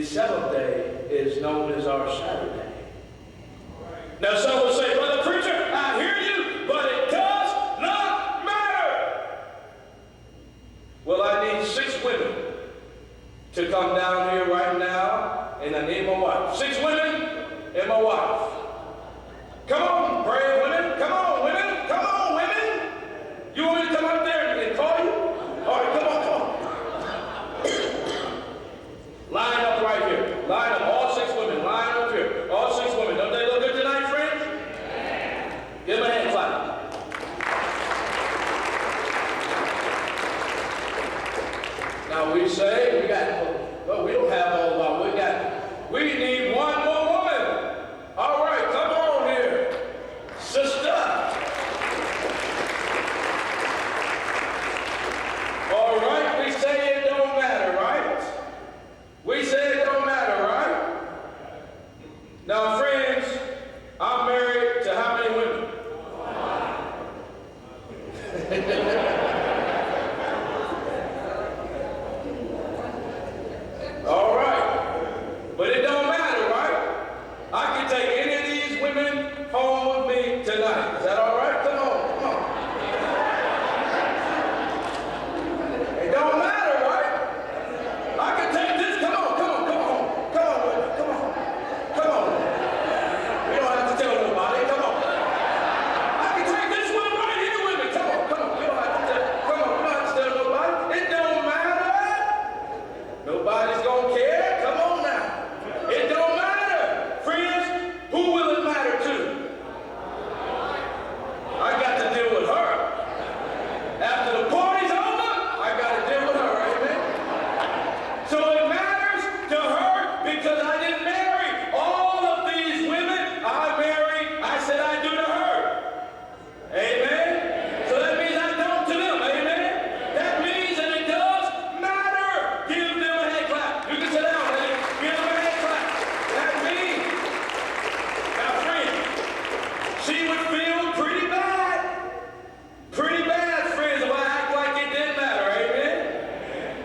seventh day is known as our Saturday. Now some will say, brother preacher, I hear you, but it does not matter. Well, I need 6 women to come down here right now, and I need my wife. 6 women and my wife. Come on, brave women. Come on, women. Come on, women. You want me to come up there and call you? All right, come on, come on. Line up right here. Line up. All 6 women. Line up here. All 6 women. Don't they look good tonight, friends? Yeah. Give them a hand clap. Now we say we got, well, we don't have all of our, we need one more woman. All right, come on here. Sister. All right, we say it don't matter, right? We say it don't matter, right? Now, friends, I'm married to how many women? All right. But it don't matter, right? I can take any of these women home with me tonight. Is that all right? Come on, come on. It don't matter, right? I can take this. Come on, come on, come on. Come on, women. Come on. Come on. We don't have to tell nobody. Come on. I can take this one right here with me. Come on, come on. We don't have to tell. Come on, we don't have to tell nobody. It don't matter. Nobody's gonna care. Come on now. It don't matter. Friends, who will it matter to? I got to deal with her. After the party's over, I got to deal with her, amen? So it matters to her because I didn't marry all of these women. I said I do to her. Amen? So that means I don't to them, amen? That means that it does matter. Give them a hand clap. You can sit down, man. Give them a hand clap. That means, now friends, she would feel pretty bad. Pretty bad, friends, if I act like it didn't matter, amen?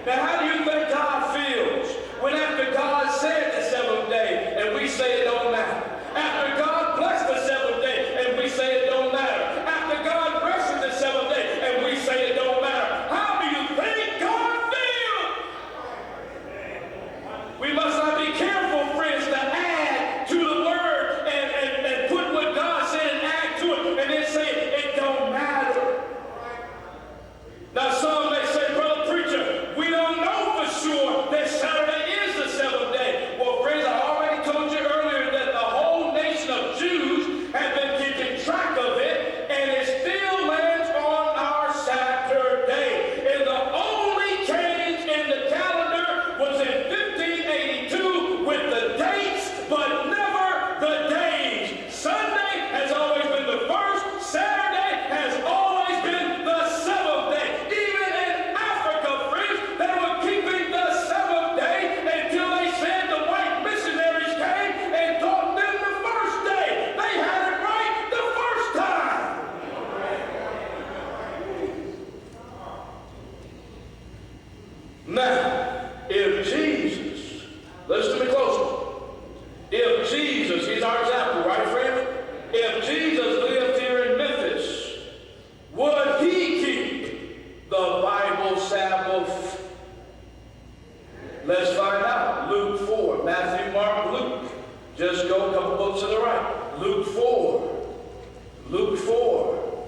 Now how do you think God feels when after God said the 7th day and we say it don't matter? After God blessed the 7th day and we say it don't matter? After God rested the 7th day and we say it don't matter? How do you think God feels? We must not be careful, friends, to add to the word and put what God said and add to it and then say it don't matter. Now some may say, brother preacher, we don't know for sure that Saturday is the 7th day. Well, friends, I already told you earlier that the whole nation of Jews have been keeping track of it, and it still lands on our Saturday. And the only change in the calendar was in 1582 with the dates, but never the days. Sunday has always been the first. Saturday has always been the 7th day. Even in Africa, friends, they were keeping the 7th day until they said the white missionaries came and taught them the first day. They had it right the first time. Now, if Jesus, listen to me closely. If Jesus, he's our example, right, friends? If Jesus lived here in Memphis, would he keep the Bible Sabbath? Let's find out. Luke 4, Matthew, Mark, Luke. Just go a couple books to the right. Luke 4. Luke 4.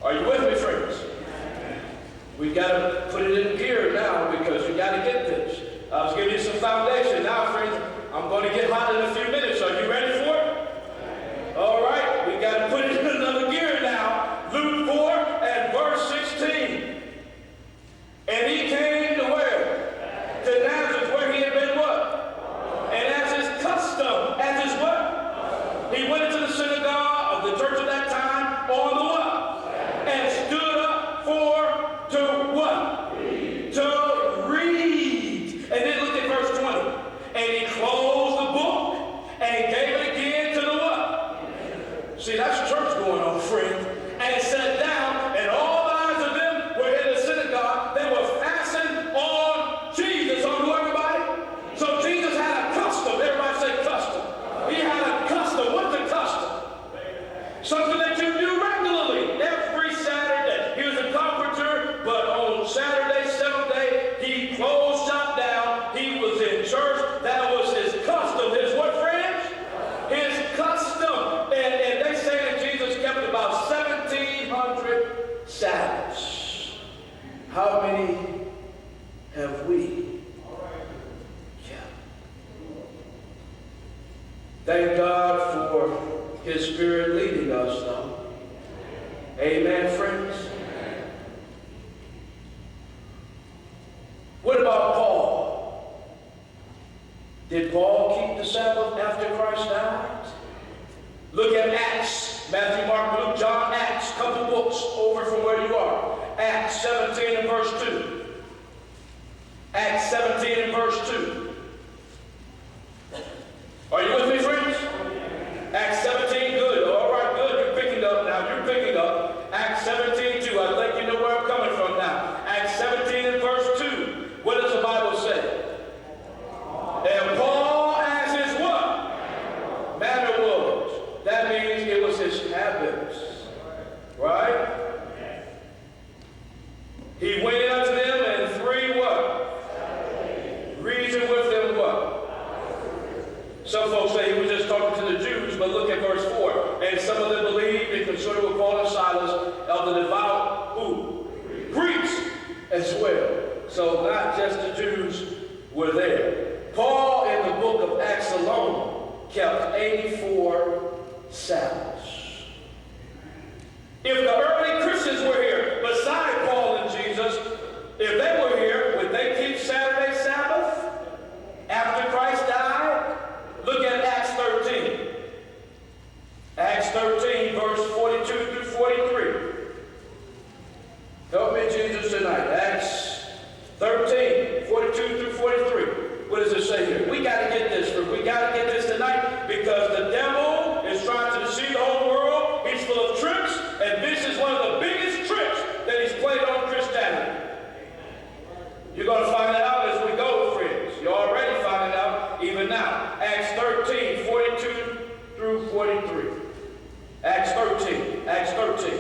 Are you with me, friends? We got to put it in gear now because you got to get this. I was giving you some foundation. Now, friends, I'm going to get hot in a few minutes. Are you ready for it? All right. We got to put it in another gear now. Luke 4 and verse 16. And he came to where? To Nazareth, where he had been what? And as his custom, as his what? He went into the synagogue of the church of that time on the what? And stood up to what? To read. And then look at verse 20. And he closed the book Thank God for his Spirit leading us now. Amen, friends. What about Paul? Did Paul keep the Sabbath after Christ died? Look at Acts, Matthew, Mark, Luke, John, Acts, couple books over from where you are. Acts 17 and verse 2. Acts 17 and verse 2. Are you with me, friends? Acts 17, good. All right, good. You're picking up now. You're picking up. Acts 17, 2. I think you know where I'm coming from now. Acts 17 and verse 2. What does the Bible say? And Paul, as his what? Manner was. That means it was his habits. Right? He went unto them and three what? Reasoned with them what? Some folks say he was just talking to the Jews, but look at verse 4. And some of them believed and considered with Paul and Silas of the devout who? Greeks as well. So not just the Jews were there. Paul in the book of Acts alone kept 84 Sabbaths. If the early Christians were here, beside Paul and Jesus, if they were here, would they keep Saturday Sabbath after Christ died? Look at Acts 13. Acts 13, verse 42 through 43. Help me, Jesus, tonight. Acts 13, 42 through 43. What does it say here? We got to get this. We got to get this tonight because the devil is trying to deceive the whole world. He's full of tricks, and this is one of the biggest tricks that he's played on Christianity. You're going to find it out as we go, friends. You're already finding out even now. Acts 13, 42 through 43. Acts 13. Acts 13.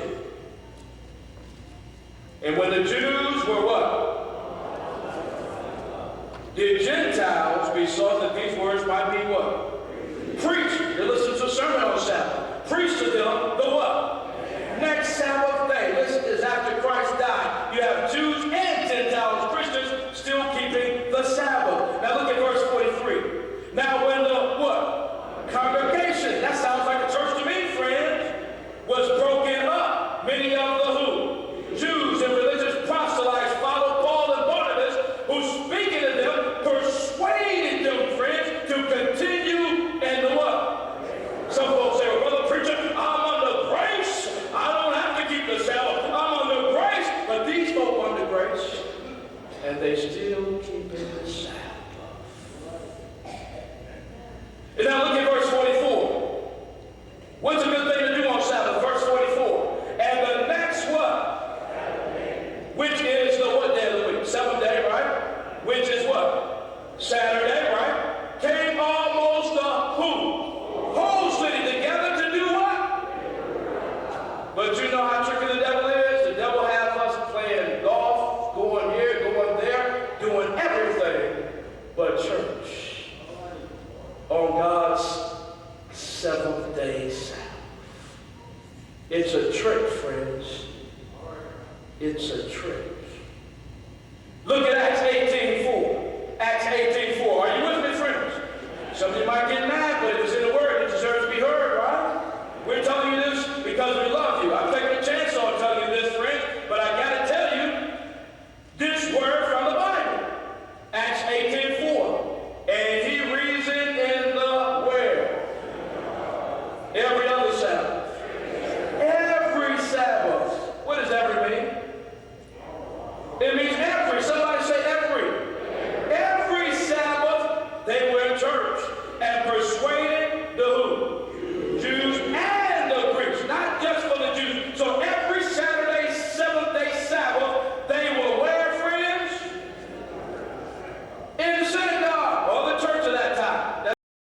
And when the Jews were what? The Gentiles besought that these words might be what? Preached. They listened to a sermon on Sabbath. Preached to them the what?